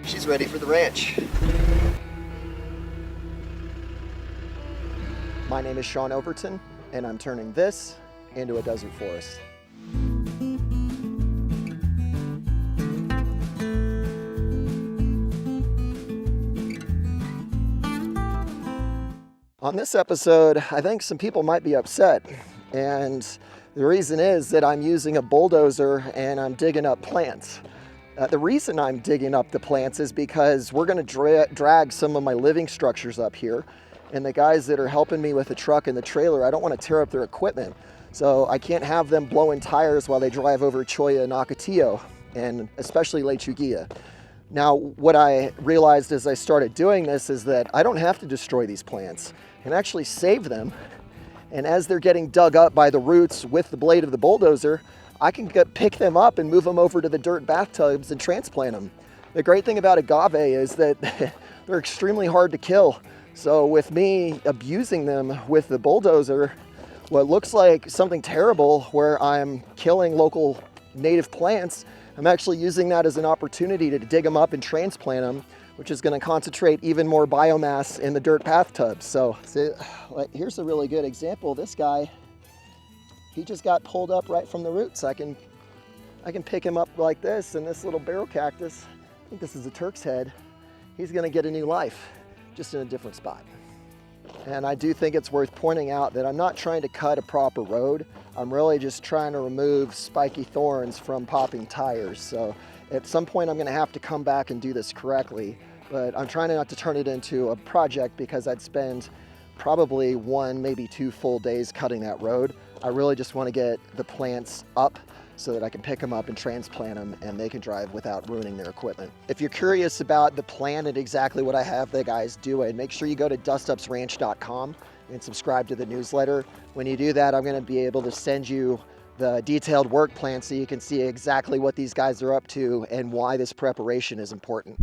She's ready for the ranch. My name is Shaun Overton, and I'm turning this into a desert forest. On this episode, I think some people might be upset, and the reason is that I'm using a bulldozer and I'm digging up plants. The reason I'm digging up the plants is because we're going to drag some of my living structures up here, and the guys that are helping me with the truck and the trailer, I don't want to tear up their equipment, so I can't have them blowing tires while they drive over Cholla and Ocotillo, and especially Lechuguilla. Now, what I realized as I started doing this is that I don't have to destroy these plants and actually save them. And as they're getting dug up by the roots with the blade of the bulldozer, I can pick them up and move them over to the dirt bathtubs and transplant them. The great thing about agave is that they're extremely hard to kill. So with me abusing them with the bulldozer, what looks like something terrible where I'm killing local native plants, I'm actually using that as an opportunity to dig them up and transplant them, which is going to concentrate even more biomass in the dirt bathtubs. So here's a really good example. This guy, he just got pulled up right from the roots. I can pick him up like this, and this little barrel cactus, I think this is a Turk's head, he's going to get a new life, just in a different spot. And I do think it's worth pointing out that I'm not trying to cut a proper road. I'm really just trying to remove spiky thorns from popping tires. So at some point I'm going to have to come back and do this correctly, but I'm trying not to turn it into a project because I'd spend probably 1, maybe 2 full days cutting that road. I really just want to get the plants up so that I can pick them up and transplant them and they can drive without ruining their equipment. If you're curious about the plan and exactly what I have the guys doing, make sure you go to dustupsranch.com and subscribe to the newsletter. When you do that, I'm going to be able to send you the detailed work plan so you can see exactly what these guys are up to and why this preparation is important.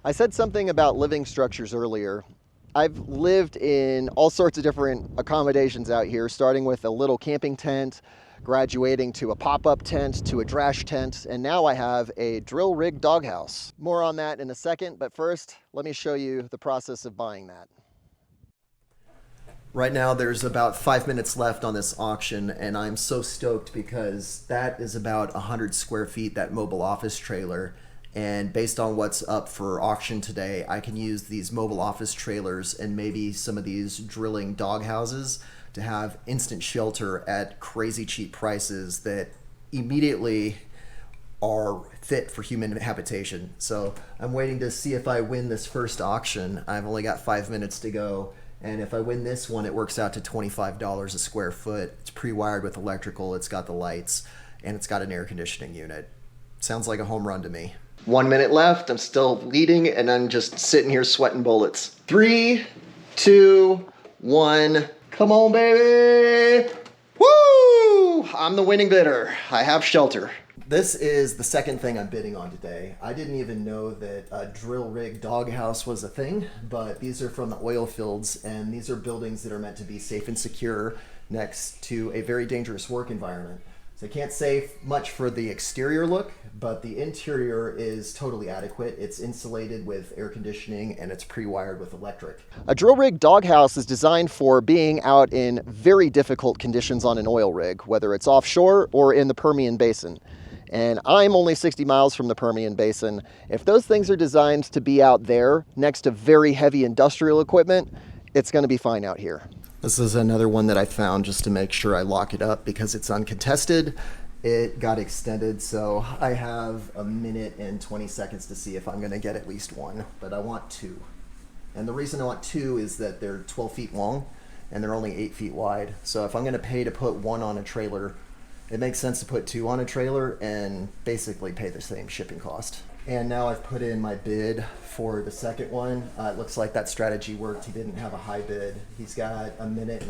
I said something about living structures earlier. I've lived in all sorts of different accommodations out here, starting with a little camping tent, graduating to a pop-up tent, to a drash tent, and now I have a drill rig doghouse. More on that in a second, but first, let me show you the process of buying that. Right now there's about 5 minutes left on this auction, and I'm so stoked because that is about 100 square feet, that mobile office trailer. And based on what's up for auction today, I can use these mobile office trailers and maybe some of these drilling dog houses to have instant shelter at crazy cheap prices that immediately are fit for human habitation. So I'm waiting to see if I win this first auction. I've only got 5 minutes to go. And if I win this one, it works out to $25 a square foot. It's pre-wired with electrical. It's got the lights. and it's got an air conditioning unit. Sounds like a home run to me. 1 minute left. I'm still leading, and I'm just sitting here sweating bullets. 3, 2, 1. Come on, baby. Woo! I'm the winning bidder. I have shelter. This is the second thing I'm bidding on today. I didn't even know that a drill rig doghouse was a thing, but these are from the oil fields, and these are buildings that are meant to be safe and secure next to a very dangerous work environment. So I can't say much for the exterior look, but the interior is totally adequate. It's insulated with air conditioning, and it's pre-wired with electric. A drill rig doghouse is designed for being out in very difficult conditions on an oil rig, whether it's offshore or in the Permian Basin. And I'm only 60 miles from the Permian Basin. If those things are designed to be out there next to very heavy industrial equipment, it's going to be fine out here. This is another one that I found just to make sure I lock it up because it's uncontested. It got extended, so I have 1 minute and 20 seconds to see if I'm going to get at least one, but I want 2. And the reason I want 2 is that they're 12 feet long and they're only 8 feet wide. So if I'm going to pay to put 1 on a trailer, it makes sense to put 2 on a trailer and basically pay the same shipping cost. And now I've put in my bid for the second one. It looks like that strategy worked. He didn't have a high bid. He's got 1.5 minutes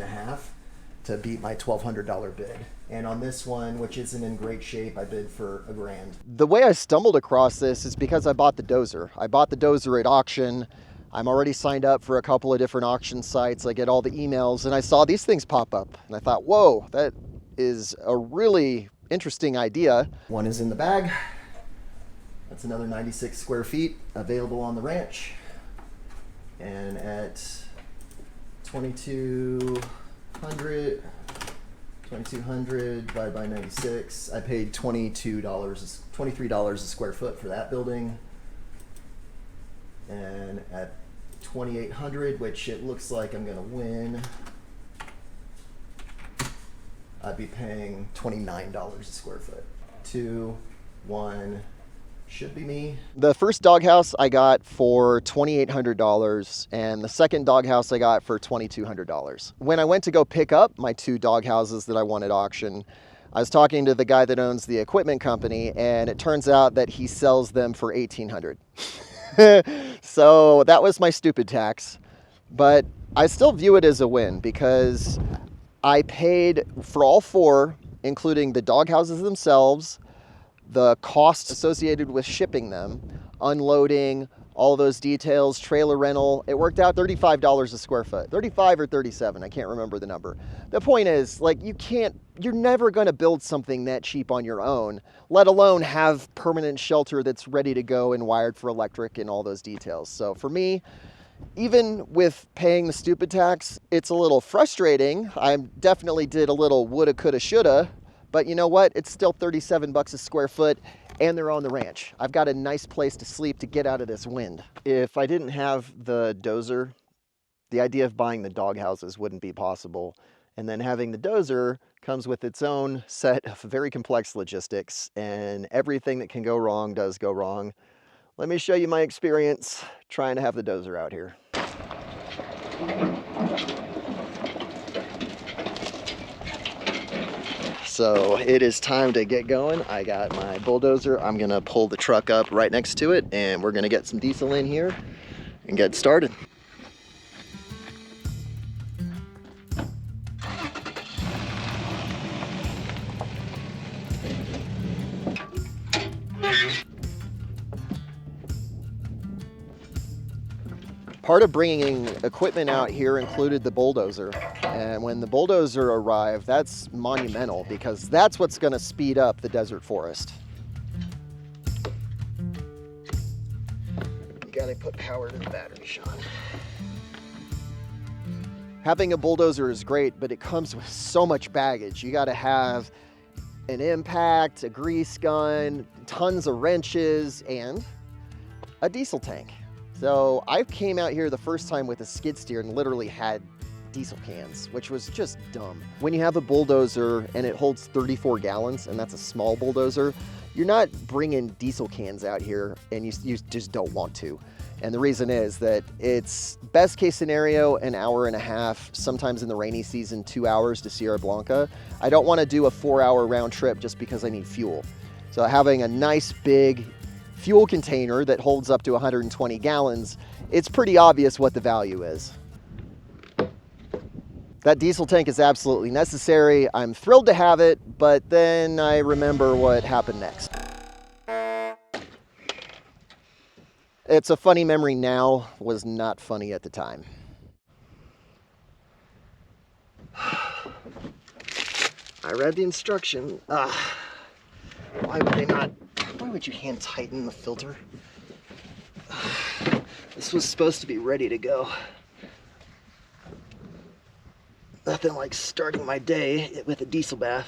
to beat my $1,200 bid. And on this one, which isn't in great shape, I bid for $1,000. The way I stumbled across this is because I bought the dozer. I bought the dozer at auction. I'm already signed up for a couple of different auction sites. I get all the emails, and I saw these things pop up. And I thought, whoa, that is a really interesting idea. One is in the bag. That's another 96 square feet available on the ranch. And at 2200 divided by 96, I paid $23 a square foot for that building. And at 2800, which it looks like I'm gonna win, I'd be paying $29 a square foot. 2, 1, should be me. The first doghouse I got for $2,800, and the second doghouse I got for $2,200. When I went to go pick up my 2 doghouses that I won at auction, I was talking to the guy that owns the equipment company, and it turns out that he sells them for $1,800. So that was my stupid tax, but I still view it as a win because I paid for all 4, including the doghouses themselves, the cost associated with shipping them, unloading, all those details, trailer rental. It worked out $35 a square foot, 35 or 37, I can't remember the number. The point is, like, you're never gonna build something that cheap on your own, let alone have permanent shelter that's ready to go and wired for electric and all those details. So for me, even with paying the stupid tax, it's a little frustrating. I definitely did a little woulda, coulda, shoulda, but you know what? It's still 37 bucks a square foot, and they're on the ranch. I've got a nice place to sleep to get out of this wind. If I didn't have the dozer, the idea of buying the doghouses wouldn't be possible. And then having the dozer comes with its own set of very complex logistics, and everything that can go wrong does go wrong. Let me show you my experience trying to have the dozer out here. So it is time to get going. I got my bulldozer. I'm gonna pull the truck up right next to it, and we're gonna get some diesel in here and get started. Part of bringing equipment out here included the bulldozer. And when the bulldozer arrived, that's monumental because that's what's going to speed up the desert forest. You got to put power to the battery, Shaun. Having a bulldozer is great, but it comes with so much baggage. You got to have an impact, a grease gun, tons of wrenches, and a diesel tank. So I came out here the first time with a skid steer and literally had diesel cans, which was just dumb. When you have a bulldozer and it holds 34 gallons, and that's a small bulldozer, you're not bringing diesel cans out here and you just don't want to. And the reason is that it's best case scenario, an hour and a half, sometimes in the rainy season, 2 hours to Sierra Blanca. I don't want to do a 4-hour round trip just because I need fuel. So having a nice big fuel container that holds up to 120 gallons, it's pretty obvious what the value is. That diesel tank is absolutely necessary. I'm thrilled to have it, but then I remember what happened next. It's a funny memory now, was not funny at the time. I read the instruction. Why would you hand tighten the filter? This was supposed to be ready to go. Nothing like starting my day with a diesel bath.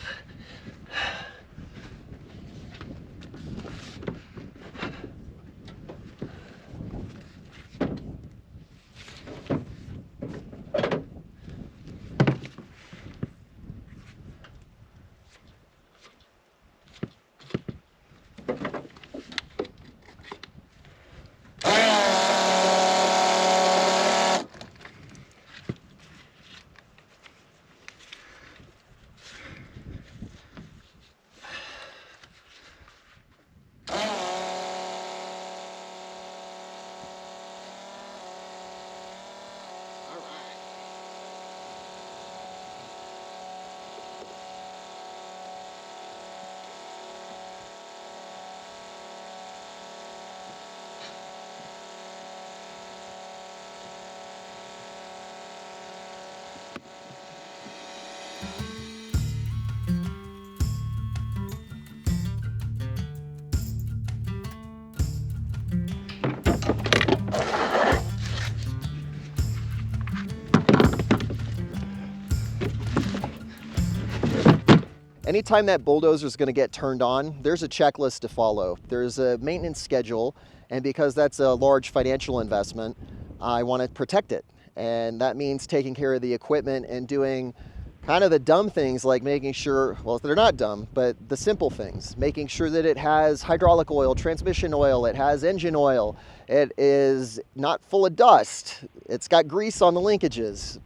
Anytime that bulldozer is going to get turned on, there's a checklist to follow. There's a maintenance schedule, and because that's a large financial investment, I want to protect it. And that means taking care of the equipment and doing kind of the dumb things like making sure, well, they're not dumb, but the simple things, making sure that it has hydraulic oil, transmission oil, it has engine oil, it is not full of dust, it's got grease on the linkages,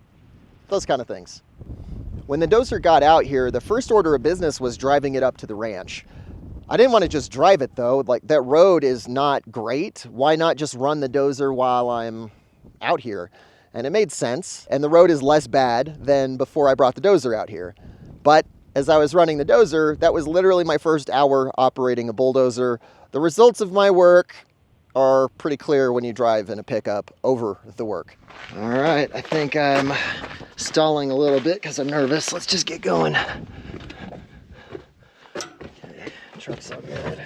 those kind of things. When the dozer got out here, the first order of business was driving it up to the ranch. I didn't want to just drive it though. Like, that road is not great. Why not just run the dozer while I'm out here? And it made sense. And the road is less bad than before I brought the dozer out here. But as I was running the dozer, that was literally my first hour operating a bulldozer. The results of my work are pretty clear when you drive in a pickup over the work. All right, I think I'm stalling a little bit because I'm nervous. Let's just get going. Okay, truck's all good.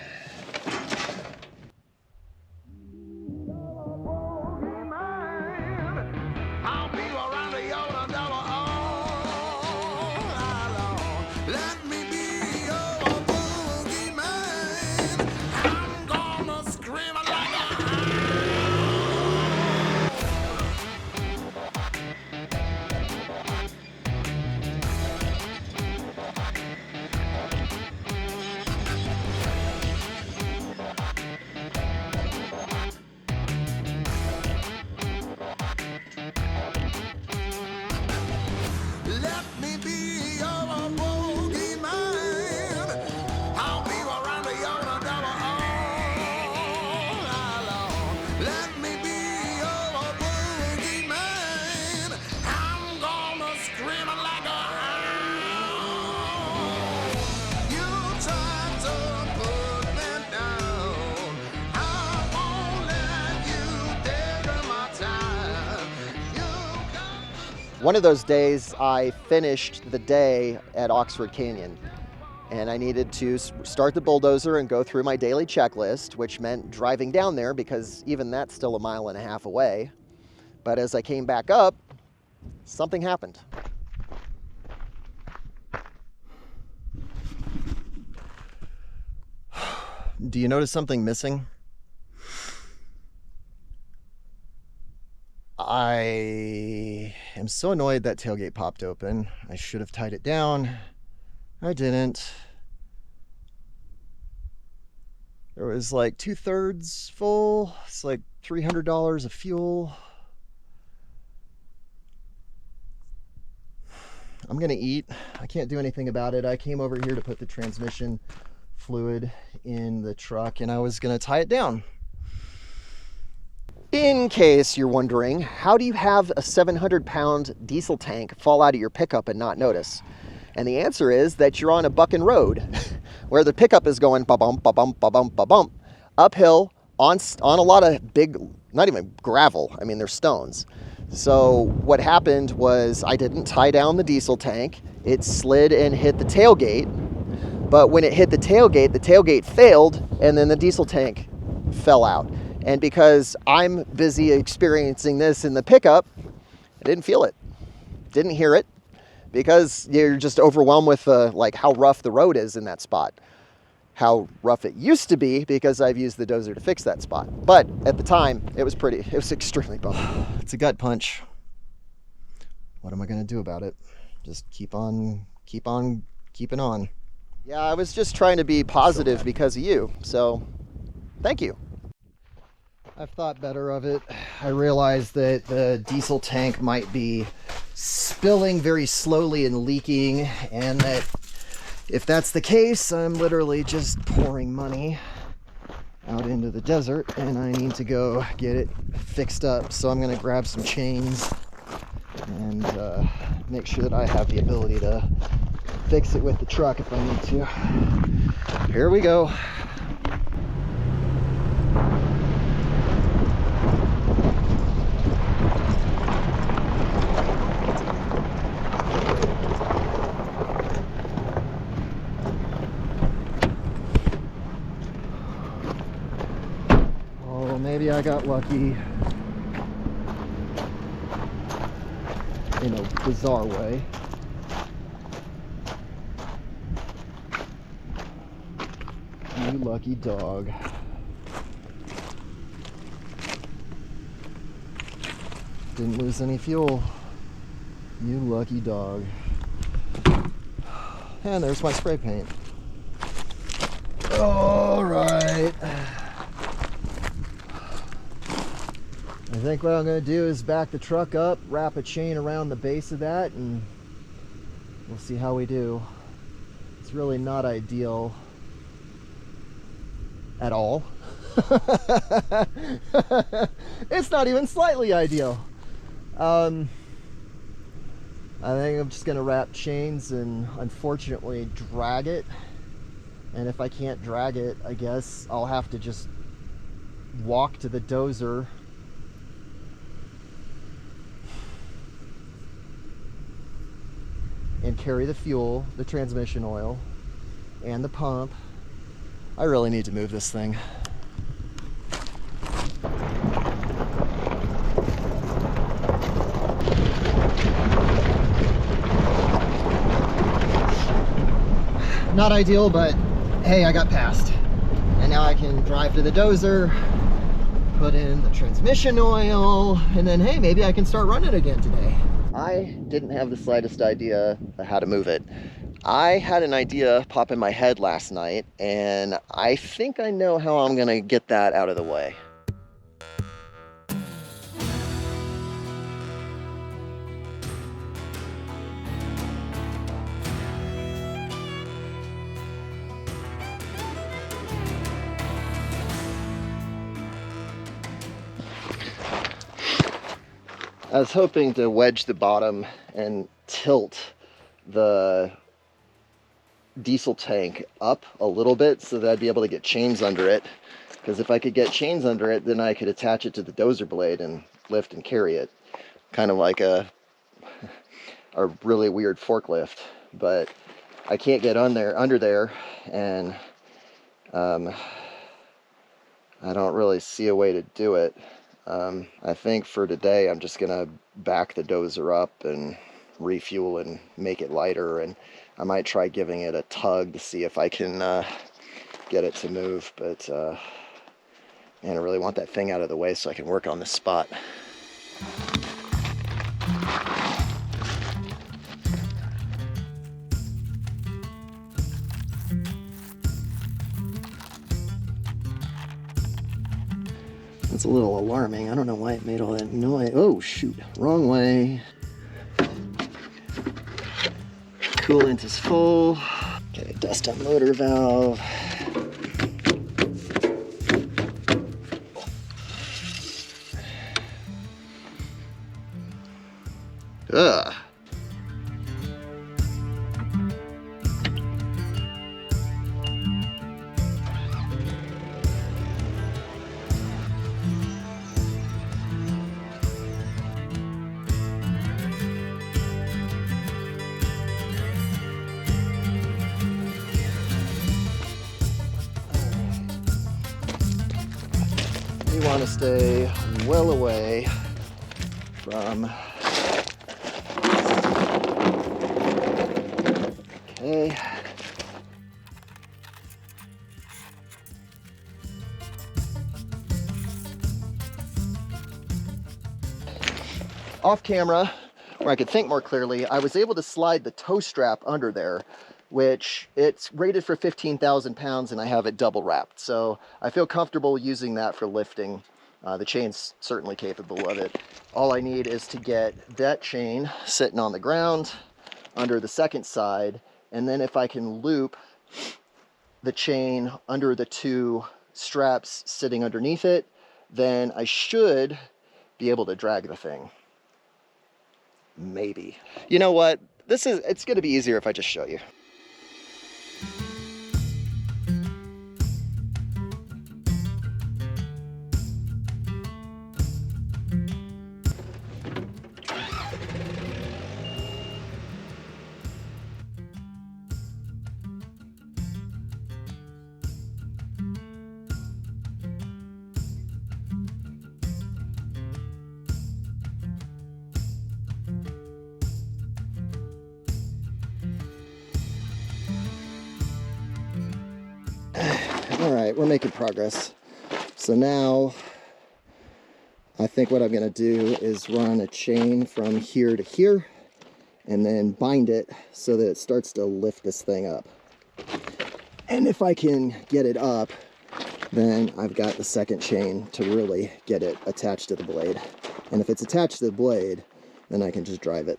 One of those days, I finished the day at Oxford Canyon, and I needed to start the bulldozer and go through my daily checklist, which meant driving down there because even that's still 1.5 miles away. But as I came back up, something happened. Do you notice something missing? I am so annoyed that tailgate popped open. I should have tied it down. I didn't. There was like 2/3 full. It's like $300 of fuel. I'm gonna eat. I can't do anything about it. I came over here to put the transmission fluid in the truck and I was gonna tie it down. In case you're wondering, how do you have a 700-pound diesel tank fall out of your pickup and not notice? And the answer is that you're on a bucking road where the pickup is going ba-bump, ba-bump, ba-bump, ba-bump, uphill on a lot of big, not even gravel, I mean, they're stones. So what happened was I didn't tie down the diesel tank. It slid and hit the tailgate. But when it hit the tailgate failed, and then the diesel tank fell out. And because I'm busy experiencing this in the pickup, I didn't feel it, didn't hear it, because you're just overwhelmed with like how rough the road is in that spot. How rough it used to be because I've used the dozer to fix that spot. But at the time, it was extremely bumpy. It's a gut punch. What am I gonna do about it? Just keep on keeping on. Yeah, I was just trying to be positive because of you, so thank you. I've thought better of it. I realized that the diesel tank might be spilling very slowly and leaking, and that if that's the case, I'm literally just pouring money out into the desert and I need to go get it fixed up. So I'm gonna grab some chains and make sure that I have the ability to fix it with the truck if I need to. Here we go. Maybe I got lucky in a bizarre way. You lucky dog. Didn't lose any fuel. You lucky dog. And there's my spray paint. All right. I think what I'm going to do is back the truck up, wrap a chain around the base of that, and we'll see how we do. It's really not ideal at all. It's not even slightly ideal. I think I'm just going to wrap chains and unfortunately drag it. And if I can't drag it, I guess I'll have to just walk to the dozer and carry the fuel, the transmission oil, and the pump. I really need to move this thing. Not ideal, but hey, I got past. And now I can drive to the dozer, put in the transmission oil, and then hey, maybe I can start running again today. I didn't have the slightest idea how to move it. I had an idea pop in my head last night, and I think I know how I'm gonna get that out of the way. I was hoping to wedge the bottom and tilt the diesel tank up a little bit so that I'd be able to get chains under it. Because if I could get chains under it, then I could attach it to the dozer blade and lift and carry it. Kind of like a really weird forklift. But I can't get under there, and I don't really see a way to do it. I think for today I'm just gonna back the dozer up and refuel and make it lighter, and I might try giving it a tug to see if I can get it to move, but man, I really want that thing out of the way so I can work on this spot. That's a little alarming. I don't know why it made all that noise. Oh, shoot. Wrong way. Coolant is full. Okay, dust up motor valve. Ugh. You want to stay well away from. Okay. Off camera, where I could think more clearly, I was able to slide the tow strap under there, which it's rated for 15,000 pounds and I have it double wrapped. So I feel comfortable using that for lifting. The chain's certainly capable of it. All I need is to get that chain sitting on the ground under the second side, and then if I can loop the chain under the two straps sitting underneath it, then I should be able to drag the thing. Maybe. You know what? It's going to be easier if I just show you. All right, we're making progress. So now I think what I'm going to do is run a chain from here to here and then bind it so that it starts to lift this thing up. And if I can get it up, then I've got the second chain to really get it attached to the blade. And if it's attached to the blade, then I can just drive it.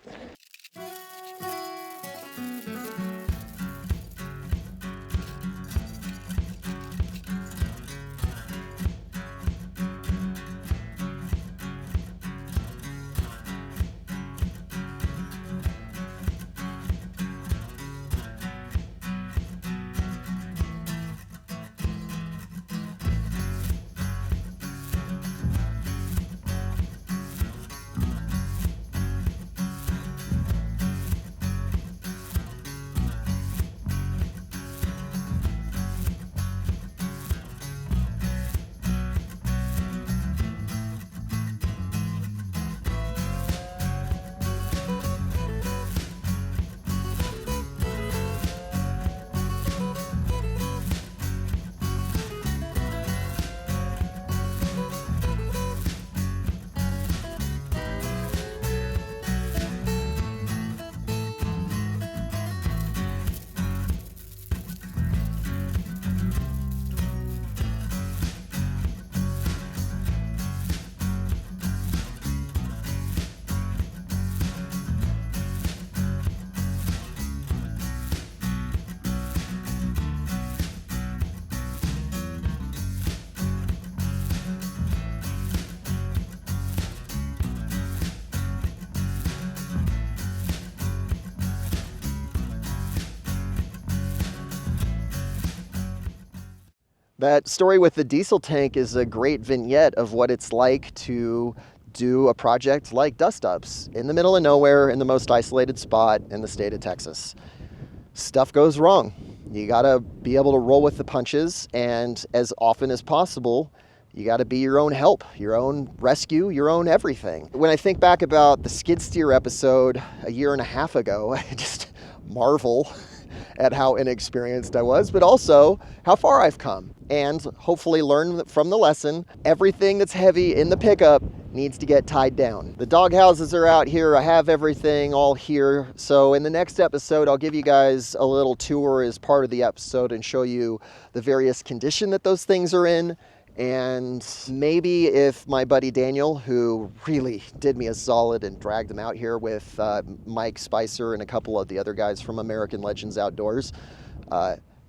That story with the diesel tank is a great vignette of what it's like to do a project like Dustups in the middle of nowhere in the most isolated spot in the state of Texas. Stuff goes wrong. You gotta be able to roll with the punches, and as often as possible, you gotta be your own help, your own rescue, your own everything. When I think back about the skid steer episode a year and a half ago, I just marvel at how inexperienced I was, but also how far I've come, and hopefully learn from the lesson. Everything that's heavy in the pickup needs to get tied down. The dog houses are out here. I have everything all here. So in the next episode, I'll give you guys a little tour as part of the episode and show you the various condition that those things are in And maybe if my buddy Daniel, who really did me a solid and dragged him out here with Mike Spicer and a couple of the other guys from American Legends Outdoors,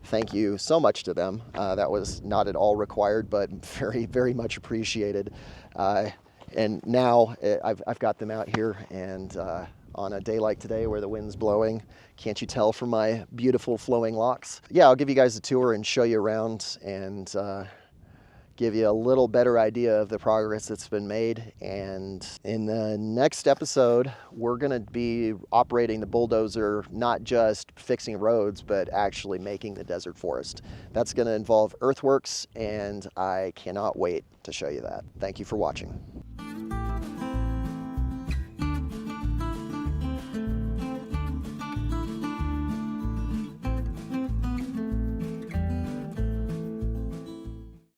thank you so much to them. That was not at all required, but very, very much appreciated. And now I've got them out here, and on a day like today where the wind's blowing, can't you tell from my beautiful flowing locks? Yeah, I'll give you guys a tour and show you around, and give you a little better idea of the progress that's been made. And in the next episode, we're going to be operating the bulldozer, not just fixing roads, but actually making the desert forest. That's going to involve earthworks, and I cannot wait to show you that. Thank you for watching.